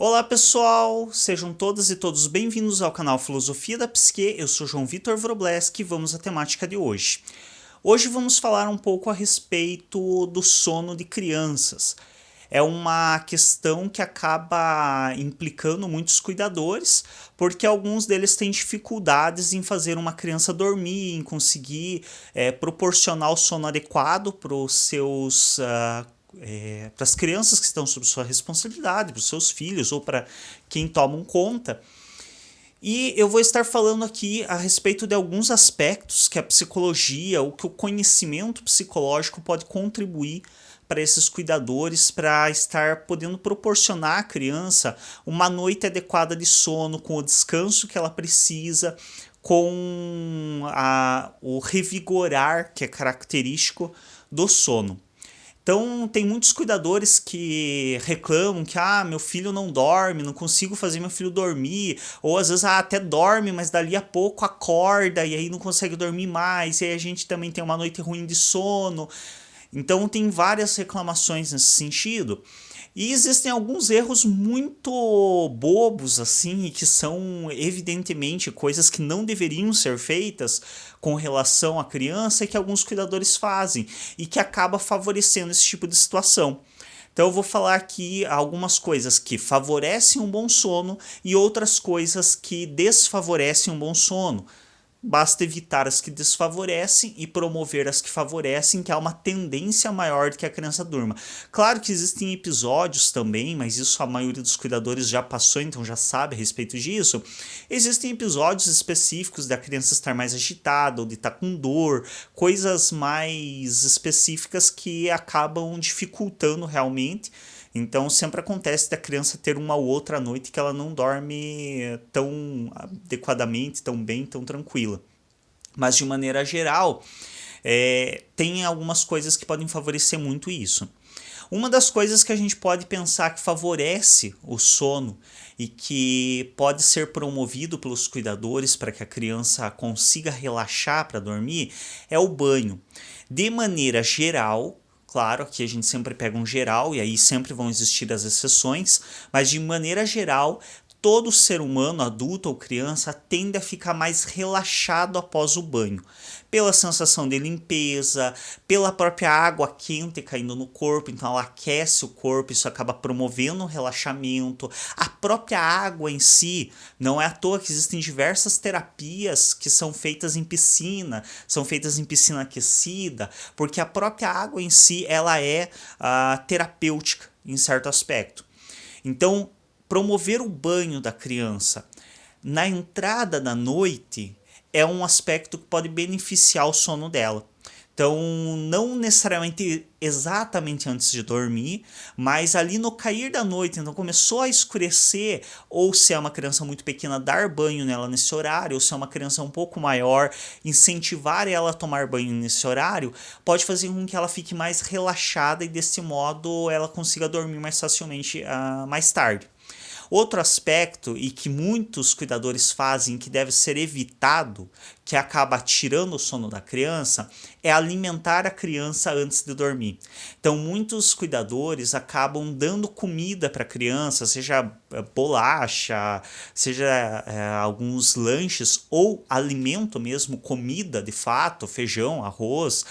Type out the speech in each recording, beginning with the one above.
Olá pessoal, sejam todas e todos bem-vindos ao canal Filosofia da Psique. Eu sou João Vitor Wrobleski e vamos à temática de hoje. Hoje vamos falar um pouco a respeito do sono de crianças. É uma questão que acaba implicando muitos cuidadores, porque alguns deles têm dificuldades em fazer uma criança dormir, em conseguir proporcionar o sono adequado para os seus para as crianças que estão sob sua responsabilidade, para os seus filhos ou para quem tomam conta. E eu vou estar falando aqui a respeito de alguns aspectos que a psicologia, ou que o conhecimento psicológico pode contribuir para esses cuidadores, para estar podendo proporcionar à criança uma noite adequada de sono, com o descanso que ela precisa, com o revigorar que é característico do sono. Então, tem muitos cuidadores que reclamam que meu filho não dorme, não consigo fazer meu filho dormir, ou às vezes até dorme, mas dali a pouco acorda e aí não consegue dormir mais, e aí a gente também tem uma noite ruim de sono. Então, tem várias reclamações nesse sentido. E existem alguns erros muito bobos, assim, e que são evidentemente coisas que não deveriam ser feitas com relação à criança e que alguns cuidadores fazem e que acaba favorecendo esse tipo de situação. Então eu vou falar aqui algumas coisas que favorecem um bom sono e outras coisas que desfavorecem um bom sono. Basta evitar as que desfavorecem e promover as que favorecem, que há uma tendência maior de que a criança durma. Claro que existem episódios também, mas isso a maioria dos cuidadores já passou, então já sabe a respeito disso. Existem episódios específicos da criança estar mais agitada ou de estar com dor, coisas mais específicas que acabam dificultando realmente. Então sempre acontece da criança ter uma ou outra noite que ela não dorme tão adequadamente, tão bem, tão tranquila. Mas de maneira geral, tem algumas coisas que podem favorecer muito isso. Uma das coisas que a gente pode pensar que favorece o sono e que pode ser promovido pelos cuidadores para que a criança consiga relaxar para dormir é o banho. De maneira geral, claro, aqui a gente sempre pega um geral e aí sempre vão existir as exceções, mas de maneira geral, todo ser humano, adulto ou criança, tende a ficar mais relaxado após o banho. Pela sensação de limpeza, pela própria água quente caindo no corpo, então ela aquece o corpo, isso acaba promovendo um relaxamento. A própria água em si, não é à toa que existem diversas terapias que são feitas em piscina aquecida, porque a própria água em si ela é terapêutica em certo aspecto. Então, promover o banho da criança na entrada da noite é um aspecto que pode beneficiar o sono dela. Então, não necessariamente exatamente antes de dormir, mas ali no cair da noite, então começou a escurecer, ou se é uma criança muito pequena, dar banho nela nesse horário, ou se é uma criança um pouco maior, incentivar ela a tomar banho nesse horário, pode fazer com que ela fique mais relaxada e desse modo ela consiga dormir mais facilmente mais tarde. Outro aspecto, e que muitos cuidadores fazem, que deve ser evitado, que acaba tirando o sono da criança, é alimentar a criança antes de dormir. Então, muitos cuidadores acabam dando comida para a criança, seja bolacha, seja alguns lanches, ou alimento mesmo, comida de fato, feijão, arroz,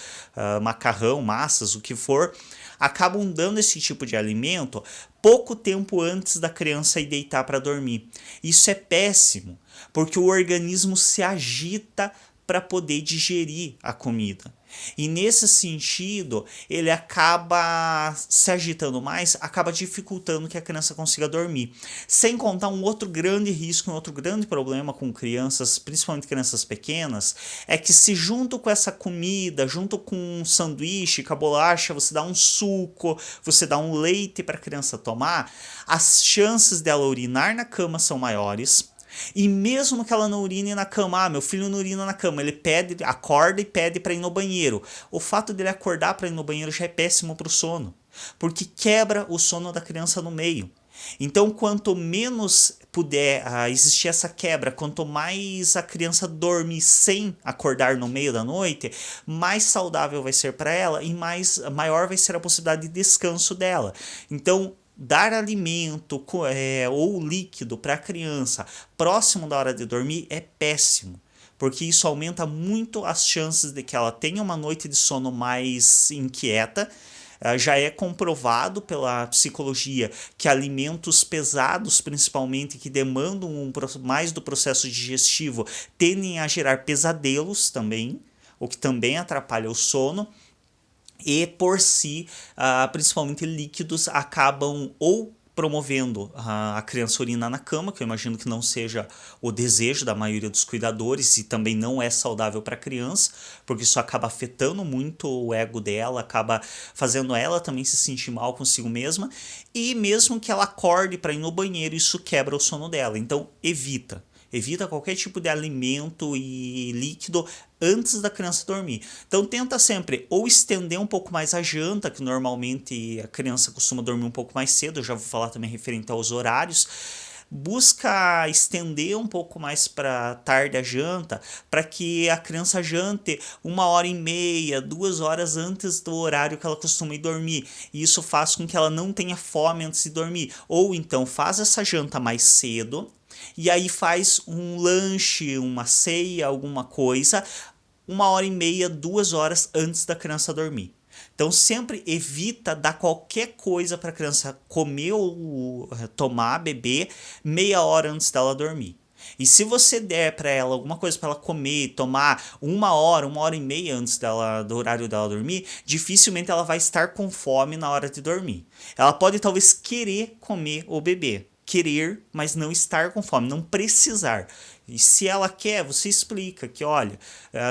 macarrão, massas, o que for, acabam dando esse tipo de alimento pouco tempo antes da criança ir deitar para dormir. Isso é péssimo, porque o organismo se agita para poder digerir a comida. E nesse sentido, ele acaba se agitando mais, acaba dificultando que a criança consiga dormir. Sem contar um outro grande risco, um outro grande problema com crianças, principalmente crianças pequenas, é que se junto com essa comida, junto com um sanduíche, com a bolacha, você dá um suco, você dá um leite para a criança tomar, as chances dela urinar na cama são maiores. E mesmo que ela não urine na cama, meu filho não urina na cama, ele acorda e pede para ir no banheiro. O fato dele acordar para ir no banheiro já é péssimo para o sono, porque quebra o sono da criança no meio. Então, quanto menos puder existir essa quebra, quanto mais a criança dorme sem acordar no meio da noite, mais saudável vai ser para ela e maior vai ser a possibilidade de descanso dela. Então, dar alimento ou líquido para a criança próximo da hora de dormir é péssimo, porque isso aumenta muito as chances de que ela tenha uma noite de sono mais inquieta. Já é comprovado pela psicologia que alimentos pesados, principalmente, que demandam mais do processo digestivo, tendem a gerar pesadelos também, o que também atrapalha o sono. E por si, principalmente líquidos, acabam ou promovendo a criança urinar na cama, que eu imagino que não seja o desejo da maioria dos cuidadores e também não é saudável para a criança, porque isso acaba afetando muito o ego dela, acaba fazendo ela também se sentir mal consigo mesma, e mesmo que ela acorde para ir no banheiro, isso quebra o sono dela. Então evita. Evita qualquer tipo de alimento e líquido antes da criança dormir. Então tenta sempre ou estender um pouco mais a janta, que normalmente a criança costuma dormir um pouco mais cedo, eu já vou falar também referente aos horários. Busca estender um pouco mais para tarde a janta, para que a criança jante 1h30, 2 horas antes do horário que ela costuma ir dormir. E isso faz com que ela não tenha fome antes de dormir. Ou então faz essa janta mais cedo, e aí faz um lanche, uma ceia, alguma coisa, 1h30, 2 horas antes da criança dormir. Então sempre evita dar qualquer coisa para a criança comer ou tomar, beber, meia hora antes dela dormir. E se você der para ela alguma coisa para ela comer, tomar 1 hora, 1h30 antes do horário dela dormir, dificilmente ela vai estar com fome na hora de dormir. Ela pode talvez querer comer ou beber. Querer, mas não estar com fome, não precisar. E se ela quer, você explica que, olha,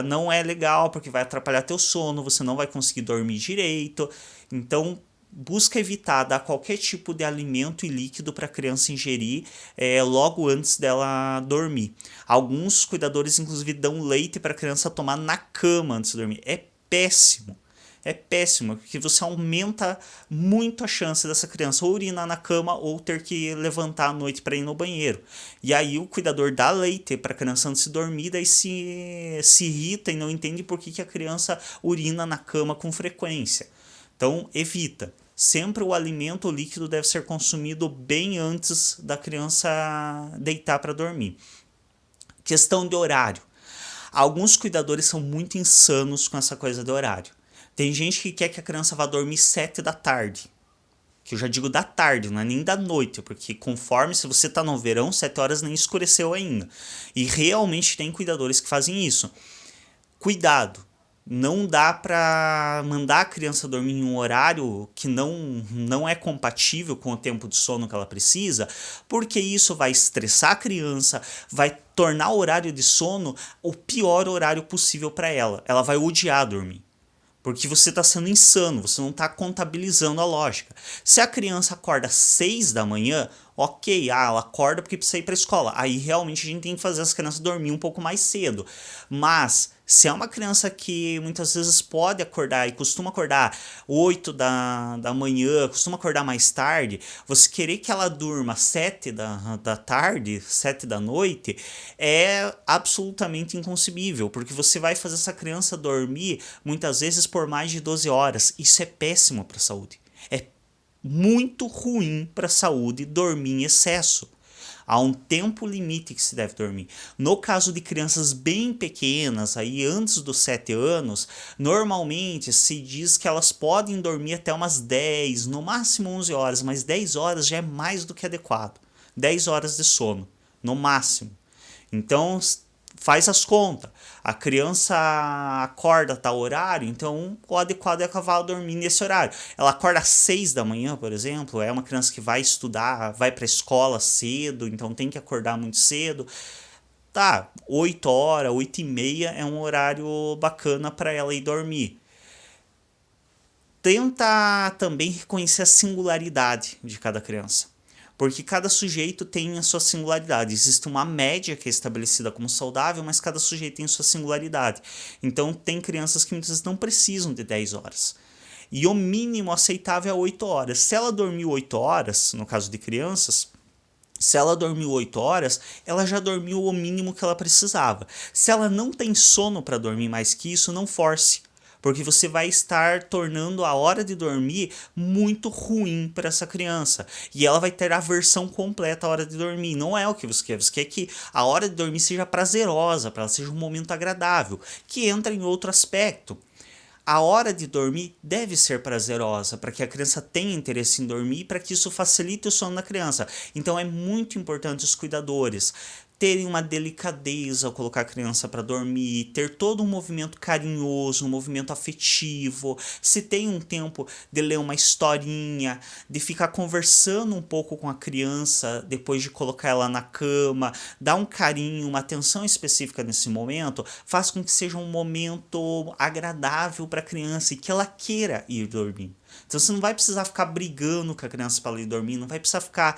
não é legal porque vai atrapalhar teu sono, você não vai conseguir dormir direito. Então, busca evitar dar qualquer tipo de alimento e líquido para a criança ingerir logo antes dela dormir. Alguns cuidadores, inclusive, dão leite para a criança tomar na cama antes de dormir. É péssimo. É péssimo, porque você aumenta muito a chance dessa criança ou urinar na cama ou ter que levantar à noite para ir no banheiro. E aí o cuidador dá leite para a criança antes de dormir, daí se irrita e não entende por que a criança urina na cama com frequência. Então evita. Sempre o alimento líquido deve ser consumido bem antes da criança deitar para dormir. Questão de horário. Alguns cuidadores são muito insanos com essa coisa de horário. Tem gente que quer que a criança vá dormir 7 da tarde. Que eu já digo da tarde, não é nem da noite. Porque conforme, se você está no verão, 7 horas nem escureceu ainda. E realmente tem cuidadores que fazem isso. Cuidado. Não dá para mandar a criança dormir em um horário que não é compatível com o tempo de sono que ela precisa, porque isso vai estressar a criança, vai tornar o horário de sono o pior horário possível para ela. Ela vai odiar dormir. Porque você está sendo insano, você não está contabilizando a lógica. Se a criança acorda às 6 da manhã, ok, ela acorda porque precisa ir para a escola. Aí realmente a gente tem que fazer as crianças dormir um pouco mais cedo. Mas se é uma criança que muitas vezes pode acordar e costuma acordar 8 da manhã, costuma acordar mais tarde, você querer que ela durma 7 da tarde, 7 da noite, é absolutamente inconcebível, porque você vai fazer essa criança dormir muitas vezes por mais de 12 horas. Isso é péssimo para a saúde. É muito ruim para a saúde dormir em excesso. Há um tempo limite que se deve dormir. No caso de crianças bem pequenas, aí antes dos 7 anos, normalmente se diz que elas podem dormir até umas 10, no máximo 11 horas, mas 10 horas já é mais do que adequado. 10 horas de sono, no máximo. Então, faz as contas. A criança acorda a tal horário, então o adequado é que ela vá dormir nesse horário. Ela acorda às 6 da manhã, por exemplo, é uma criança que vai estudar, vai para a escola cedo, então tem que acordar muito cedo. Tá, 8 horas, 8h30 é um horário bacana para ela ir dormir. Tenta também reconhecer a singularidade de cada criança. Porque cada sujeito tem a sua singularidade. Existe uma média que é estabelecida como saudável, mas cada sujeito tem a sua singularidade. Então tem crianças que muitas vezes não precisam de 10 horas. E o mínimo aceitável é 8 horas. Se ela dormiu 8 horas, no caso de crianças, se ela dormiu 8 horas, ela já dormiu o mínimo que ela precisava. Se ela não tem sono para dormir mais que isso, não force. porque você vai estar tornando a hora de dormir muito ruim para essa criança. E ela vai ter aversão completa à hora de dormir. Não é o que você quer. Você quer que a hora de dormir seja prazerosa, para ela seja um momento agradável, que entra em outro aspecto. A hora de dormir deve ser prazerosa, para que a criança tenha interesse em dormir e para que isso facilite o sono da criança. Então é muito importante os cuidadores terem uma delicadeza ao colocar a criança para dormir, ter todo um movimento carinhoso, um movimento afetivo, se tem um tempo de ler uma historinha, de ficar conversando um pouco com a criança depois de colocar ela na cama, dar um carinho, uma atenção específica nesse momento, faz com que seja um momento agradável para a criança e que ela queira ir dormir. Então você não vai precisar ficar brigando com a criança para ir dormir, não vai precisar ficar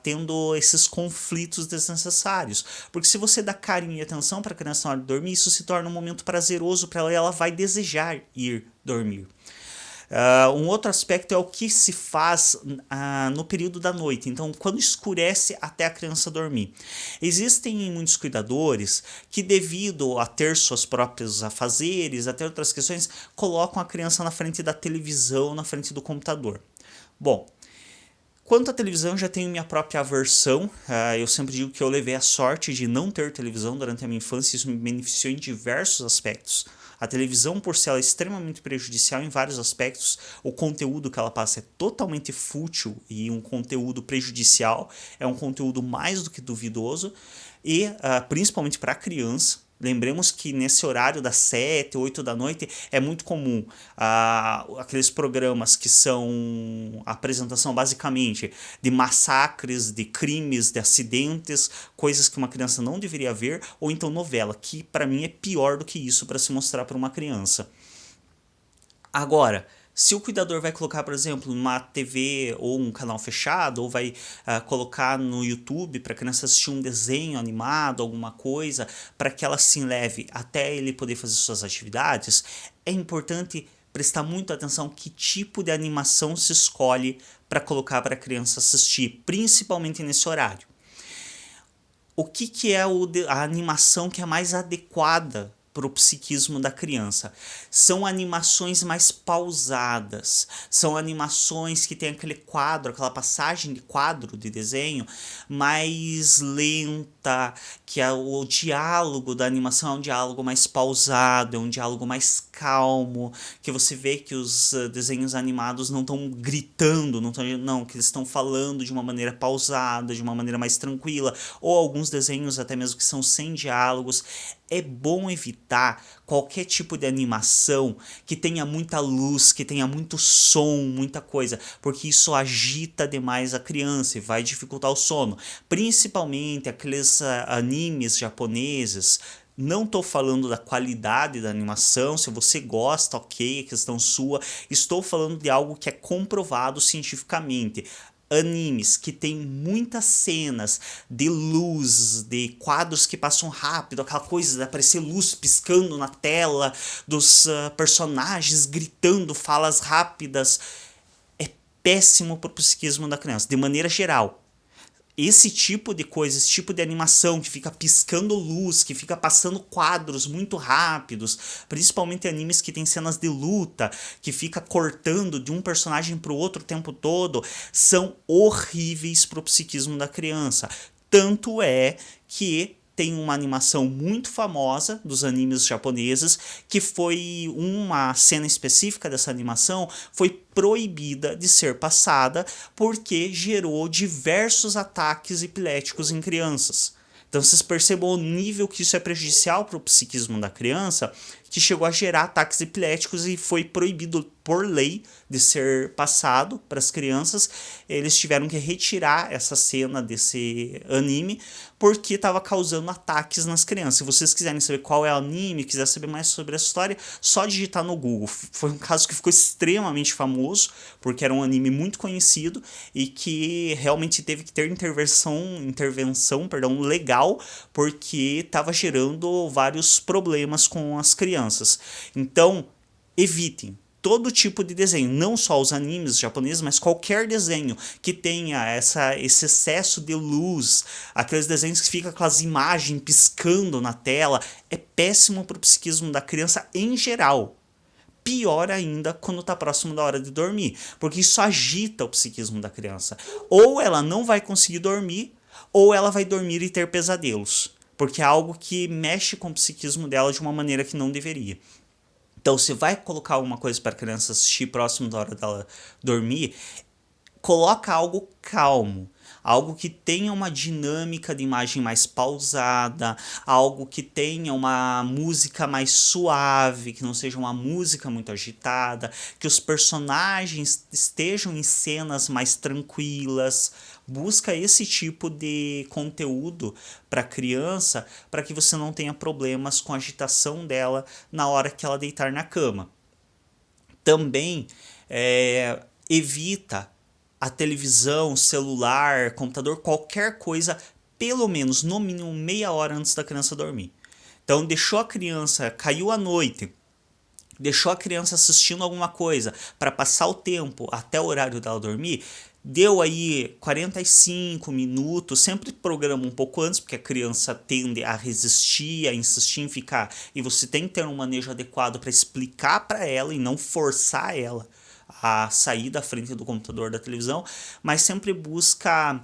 tendo esses conflitos desnecessários. Porque se você dá carinho e atenção para a criança na hora de dormir, isso se torna um momento prazeroso para ela e ela vai desejar ir dormir. Um outro aspecto é o que se faz no período da noite, então quando escurece até a criança dormir. Existem muitos cuidadores que, devido a ter seus próprios afazeres, a ter outras questões, colocam a criança na frente da televisão, na frente do computador. Bom, quanto à televisão, eu já tenho minha própria aversão. Eu sempre digo que eu levei a sorte de não ter televisão durante a minha infância, isso me beneficiou em diversos aspectos. A televisão, por si ela é extremamente prejudicial em vários aspectos, o conteúdo que ela passa é totalmente fútil e um conteúdo prejudicial, é um conteúdo mais do que duvidoso, e principalmente para a criança. Lembremos que nesse horário das 7, 8 da noite é muito comum aqueles programas que são a apresentação basicamente de massacres, de crimes, de acidentes, coisas que uma criança não deveria ver, ou então novela, que para mim é pior do que isso para se mostrar para uma criança. Agora, se o cuidador vai colocar, por exemplo, numa TV ou um canal fechado, ou vai colocar no YouTube para a criança assistir um desenho animado, alguma coisa, para que ela se leve até ele poder fazer suas atividades, é importante prestar muita atenção que tipo de animação se escolhe para colocar para a criança assistir, principalmente nesse horário. O que é a animação que é mais adequada para o psiquismo da criança? São animações mais pausadas, são animações que tem aquele quadro, aquela passagem de quadro de desenho mais lenta, que o diálogo da animação é um diálogo mais pausado, é um diálogo mais calmo, que você vê que os desenhos animados não estão gritando, não, que eles estão falando de uma maneira pausada, de uma maneira mais tranquila, ou alguns desenhos até mesmo que são sem diálogos. É bom evitar qualquer tipo de animação que tenha muita luz, que tenha muito som, muita coisa, porque isso agita demais a criança e vai dificultar o sono. Principalmente aqueles animes japoneses. Não estou falando da qualidade da animação, se você gosta, ok, é questão sua. Estou falando de algo que é comprovado cientificamente. Animes que tem muitas cenas de luz, de quadros que passam rápido, aquela coisa de aparecer luz piscando na tela, dos personagens gritando falas rápidas, é péssimo para o psiquismo da criança, de maneira geral. Esse tipo de coisa, esse tipo de animação que fica piscando luz, que fica passando quadros muito rápidos, principalmente animes que tem cenas de luta, que fica cortando de um personagem para o outro o tempo todo, são horríveis para o psiquismo da criança. Tanto é que tem uma animação muito famosa dos animes japoneses, que foi uma cena específica dessa animação, foi proibida de ser passada porque gerou diversos ataques epiléticos em crianças. Então vocês percebam o nível que isso é prejudicial para o psiquismo da criança, que chegou a gerar ataques epiléticos e foi proibido por lei de ser passado para as crianças. Eles tiveram que retirar essa cena desse anime porque estava causando ataques nas crianças. Se vocês quiserem saber qual é o anime, quiser saber mais sobre a história, só digitar no Google. Foi um caso que ficou extremamente famoso, porque era um anime muito conhecido e que realmente teve que ter intervenção legal, porque estava gerando vários problemas com as crianças. Então, evitem todo tipo de desenho, não só os animes japoneses, mas qualquer desenho que tenha esse excesso de luz, aqueles desenhos que ficam com as imagens piscando na tela, é péssimo para o psiquismo da criança em geral. pior ainda quando está próximo da hora de dormir, porque isso agita o psiquismo da criança. Ou ela não vai conseguir dormir, ou ela vai dormir e ter pesadelos, porque é algo que mexe com o psiquismo dela de uma maneira que não deveria. Então, se vai colocar alguma coisa para a criança assistir próximo da hora dela dormir, coloca algo calmo, algo que tenha uma dinâmica de imagem mais pausada, algo que tenha uma música mais suave, que não seja uma música muito agitada, que os personagens estejam em cenas mais tranquilas. Busca esse tipo de conteúdo para a criança, para que você não tenha problemas com a agitação dela na hora que ela deitar na cama. Também evita a televisão, celular, computador, qualquer coisa, pelo menos, no mínimo, meia hora antes da criança dormir. Então, deixou a criança, caiu a noite, deixou a criança assistindo alguma coisa para passar o tempo até o horário dela dormir, deu aí 45 minutos, sempre programa um pouco antes, porque a criança tende a resistir, a insistir em ficar, e você tem que ter um manejo adequado para explicar para ela e não forçar ela a sair da frente do computador, da televisão, mas sempre busca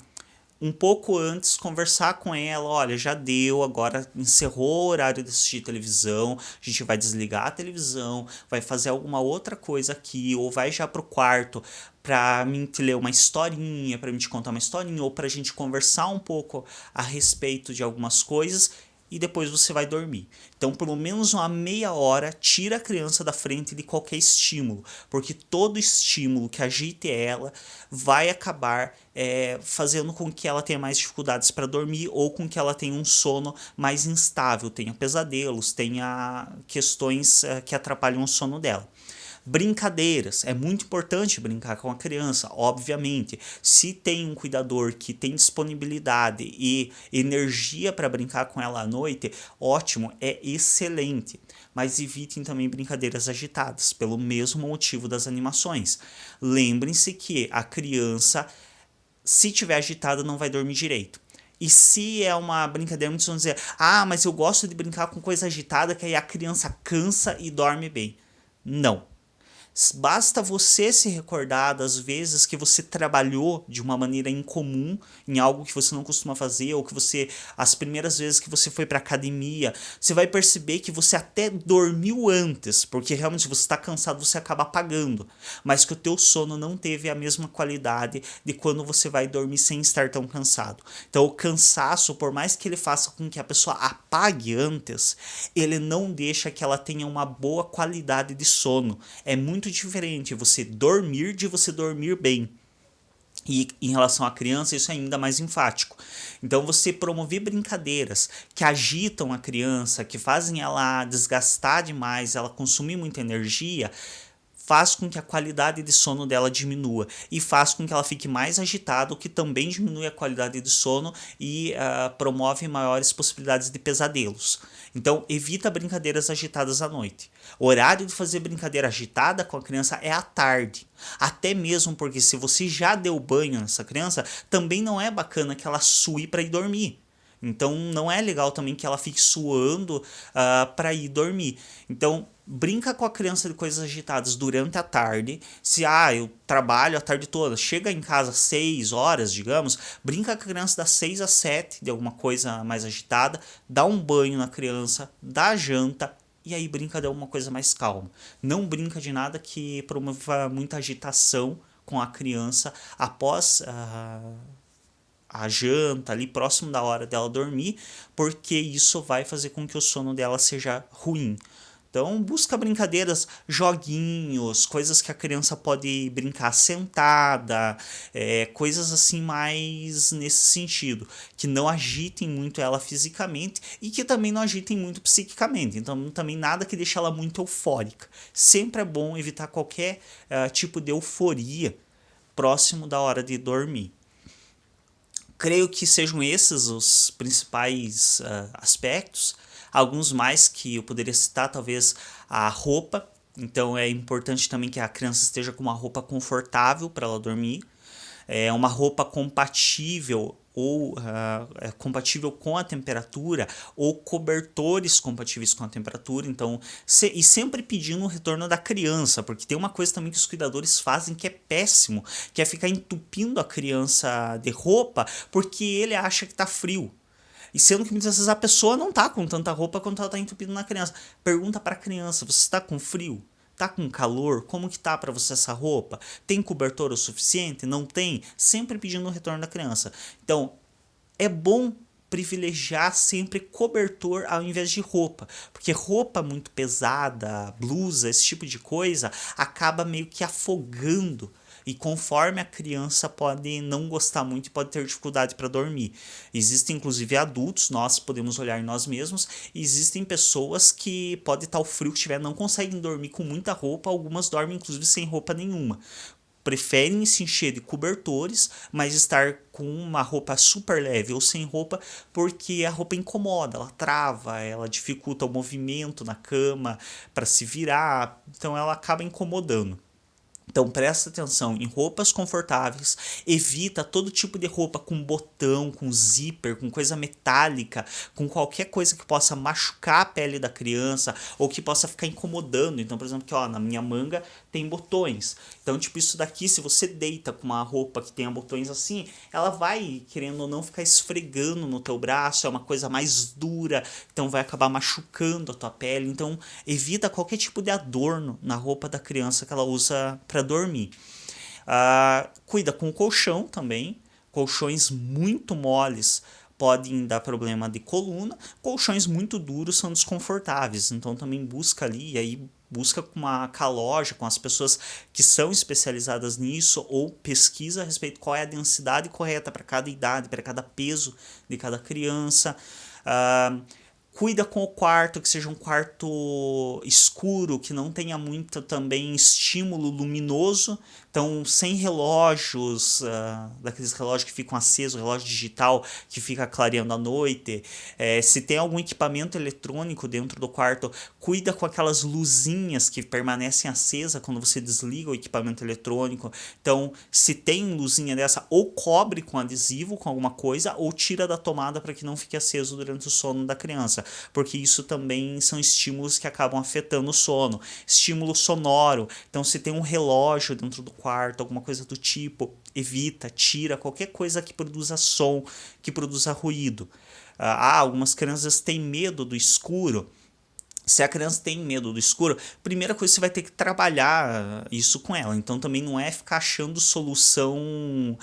um pouco antes conversar com ela, olha, já deu, agora encerrou o horário de assistir televisão, a gente vai desligar a televisão, vai fazer alguma outra coisa aqui, ou vai já pro quarto para mim te ler uma historinha, para mim te contar uma historinha, ou pra gente conversar um pouco a respeito de algumas coisas, e depois você vai dormir. Então, pelo menos uma meia hora, tira a criança da frente de qualquer estímulo, porque todo estímulo que agite ela vai acabar fazendo com que ela tenha mais dificuldades para dormir, ou com que ela tenha um sono mais instável, tenha pesadelos, tenha questões que atrapalham o sono dela. Brincadeiras, é muito importante brincar com a criança, obviamente. Se tem um cuidador que tem disponibilidade e energia para brincar com ela à noite, ótimo, é excelente. Mas evitem também brincadeiras agitadas, pelo mesmo motivo das animações. Lembrem-se que a criança, se tiver agitada, não vai dormir direito. E se é uma brincadeira, muitos vão dizer, mas eu gosto de brincar com coisa agitada, que aí a criança cansa e dorme bem. Não. Basta você se recordar das vezes que você trabalhou de uma maneira incomum em algo que você não costuma fazer, ou que você, as primeiras vezes que você foi para academia, você vai perceber que você até dormiu antes, porque realmente você está cansado, você acaba apagando, mas que o teu sono não teve a mesma qualidade de quando você vai dormir sem estar tão cansado. Então o cansaço, por mais que ele faça com que a pessoa apague antes, ele não deixa que ela tenha uma boa qualidade de sono. É muito diferente você dormir de você dormir bem. E em relação à criança, isso é ainda mais enfático. Então, você promover brincadeiras que agitam a criança, que fazem ela desgastar demais, ela consumir muita energia, faz com que a qualidade de sono dela diminua e faz com que ela fique mais agitada, o que também diminui a qualidade de sono e promove maiores possibilidades de pesadelos. Então, evita brincadeiras agitadas à noite. O horário de fazer brincadeira agitada com a criança é à tarde. Até mesmo porque se você já deu banho nessa criança, também não é bacana que ela sue para ir dormir. Então não é legal também que ela fique suando para ir dormir. Então brinca com a criança de coisas agitadas durante a tarde. Se eu trabalho a tarde toda, chega em casa às 6 horas, digamos, brinca com a criança das 6 às 7 de alguma coisa mais agitada, dá um banho na criança, dá janta, e aí brinca de alguma coisa mais calma. Não brinca de nada que promova muita agitação com a criança após a janta, ali próximo da hora dela dormir, porque isso vai fazer com que o sono dela seja ruim. Então busca brincadeiras, joguinhos, coisas que a criança pode brincar sentada, coisas assim mais nesse sentido, que não agitem muito ela fisicamente e que também não agitem muito psiquicamente. Então também nada que deixe ela muito eufórica. Sempre é bom evitar qualquer tipo de euforia próximo da hora de dormir. Creio que sejam esses os principais aspectos. Alguns mais que eu poderia citar, talvez a roupa. Então é importante também que a criança esteja com uma roupa confortável para ela dormir. Uma roupa compatível ou compatível com a temperatura, ou cobertores compatíveis com a temperatura. Então, e sempre pedindo o retorno da criança, porque tem uma coisa também que os cuidadores fazem que é péssimo, que é ficar entupindo a criança de roupa porque ele acha que tá frio. E sendo que muitas vezes a pessoa não tá com tanta roupa quanto ela tá entupindo na criança. Pergunta pra criança, você está com frio? Tá com calor? Como que tá para você essa roupa? Tem cobertor o suficiente? Não tem? Sempre pedindo o retorno da criança. Então, é bom privilegiar sempre cobertor ao invés de roupa, porque roupa muito pesada, blusa, esse tipo de coisa, acaba meio que afogando. E conforme a criança pode não gostar muito e pode ter dificuldade para dormir. Existem inclusive adultos, nós podemos olhar em nós mesmos, e existem pessoas que pode estar o frio que tiver, não conseguem dormir com muita roupa, algumas dormem inclusive sem roupa nenhuma. Preferem se encher de cobertores, mas estar com uma roupa super leve ou sem roupa, porque a roupa incomoda, ela trava, ela dificulta o movimento na cama para se virar, então ela acaba incomodando. Então presta atenção em roupas confortáveis, evita todo tipo de roupa com botão, com zíper, com coisa metálica, com qualquer coisa que possa machucar a pele da criança ou que possa ficar incomodando. Então, por exemplo, na minha manga tem botões. Então, tipo, isso daqui, se você deita com uma roupa que tenha botões assim, ela vai, querendo ou não, ficar esfregando no teu braço, é uma coisa mais dura, então vai acabar machucando a tua pele. Então, evita qualquer tipo de adorno na roupa da criança que ela usa para dormir. Cuida com o colchão também. Colchões muito moles podem dar problema de coluna. Colchões muito duros são desconfortáveis. Então também busca ali, e aí busca com uma loja, com as pessoas que são especializadas nisso, ou pesquisa a respeito qual é a densidade correta para cada idade, para cada peso de cada criança. Cuida com o quarto, que seja um quarto escuro, que não tenha muito também estímulo luminoso. Então, sem relógios, daqueles relógios que ficam acesos, relógio digital que fica clareando à noite. Se tem algum equipamento eletrônico dentro do quarto, cuida com aquelas luzinhas que permanecem acesas quando você desliga o equipamento eletrônico. Então, se tem luzinha dessa, ou cobre com adesivo, com alguma coisa, ou tira da tomada para que não fique aceso durante o sono da criança, porque isso também são estímulos que acabam afetando o sono. Estímulo sonoro, então se tem um relógio dentro do quarto, alguma coisa do tipo, evita, tira qualquer coisa que produza som, que produza ruído. Algumas crianças têm medo do escuro. Se a criança tem medo do escuro, primeira coisa, você vai ter que trabalhar isso com ela. Então também não é ficar achando solução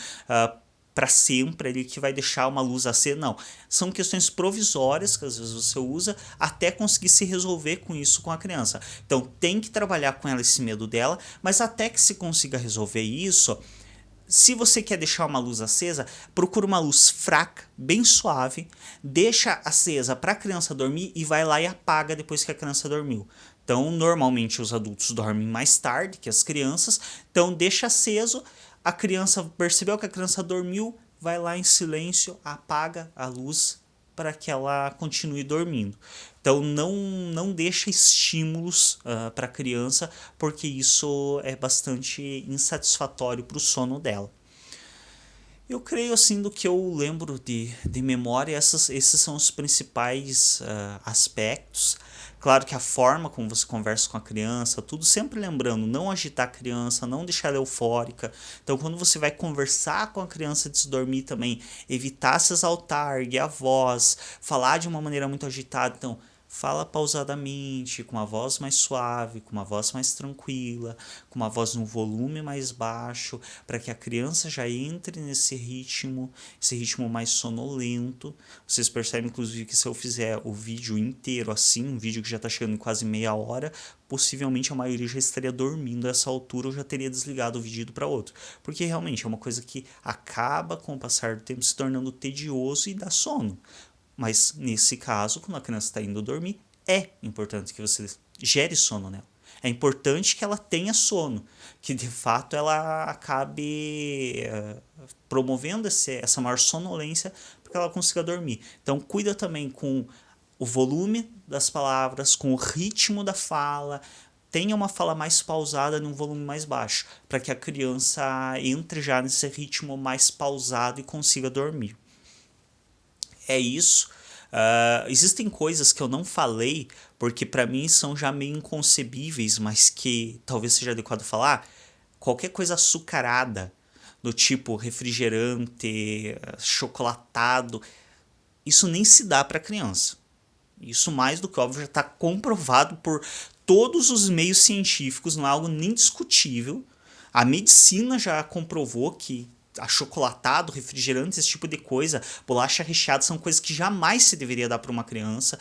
para sempre ali que vai deixar uma luz acesa, não. São questões provisórias que às vezes você usa até conseguir se resolver com isso com a criança. Então tem que trabalhar com ela esse medo dela, mas até que se consiga resolver isso, se você quer deixar uma luz acesa, procura uma luz fraca, bem suave, deixa acesa para a criança dormir e vai lá e apaga depois que a criança dormiu. Então, normalmente os adultos dormem mais tarde que as crianças, então deixa aceso, a criança percebeu que a criança dormiu, vai lá em silêncio, apaga a luz para que ela continue dormindo. Então não deixa estímulos para a criança, porque isso é bastante insatisfatório para o sono dela. Eu creio assim do que eu lembro de memória, esses são os principais aspectos. Claro que a forma como você conversa com a criança, tudo sempre lembrando, não agitar a criança, não deixar ela eufórica. Então quando você vai conversar com a criança antes de dormir também, evitar se exaltar, erguer a voz, falar de uma maneira muito agitada. Então fala pausadamente, com uma voz mais suave, com uma voz mais tranquila, com uma voz num volume mais baixo, para que a criança já entre nesse ritmo, esse ritmo mais sonolento. Vocês percebem, inclusive, que se eu fizer o vídeo inteiro assim, um vídeo que já está chegando em quase meia hora, possivelmente a maioria já estaria dormindo a essa altura, ou já teria desligado o vídeo para outro. Porque realmente é uma coisa que acaba, com o passar do tempo, se tornando tedioso e dá sono. Mas nesse caso, quando a criança está indo dormir, é importante que você gere sono nela. É importante que ela tenha sono, que de fato ela acabe promovendo essa maior sonolência para que ela consiga dormir. Então cuida também com o volume das palavras, com o ritmo da fala. Tenha uma fala mais pausada num volume mais baixo, para que a criança entre já nesse ritmo mais pausado e consiga dormir. É isso. Existem coisas que eu não falei, porque para mim são já meio inconcebíveis, mas que talvez seja adequado falar. Qualquer coisa açucarada, do tipo refrigerante, chocolatado, isso nem se dá para criança. Isso, mais do que óbvio, já está comprovado por todos os meios científicos, não é algo nem discutível. A medicina já comprovou que achocolatado, refrigerante, esse tipo de coisa, bolacha recheada, são coisas que jamais se deveria dar para uma criança.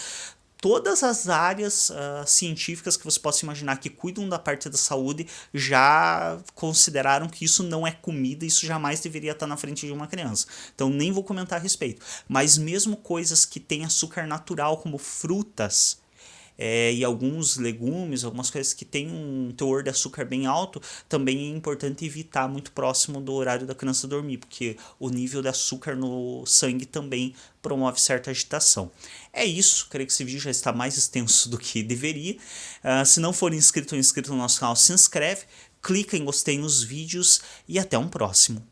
Todas as áreas científicas que você possa imaginar que cuidam da parte da saúde já consideraram que isso não é comida, isso jamais deveria estar na frente de uma criança. Então nem vou comentar a respeito. Mas mesmo coisas que têm açúcar natural, como frutas, e alguns legumes, algumas coisas que têm um teor de açúcar bem alto, também é importante evitar muito próximo do horário da criança dormir, porque o nível de açúcar no sangue também promove certa agitação. É isso, creio que esse vídeo já está mais extenso do que deveria. Se não for inscrito ou inscrito no nosso canal, se inscreve, clica em gostei nos vídeos e até um próximo.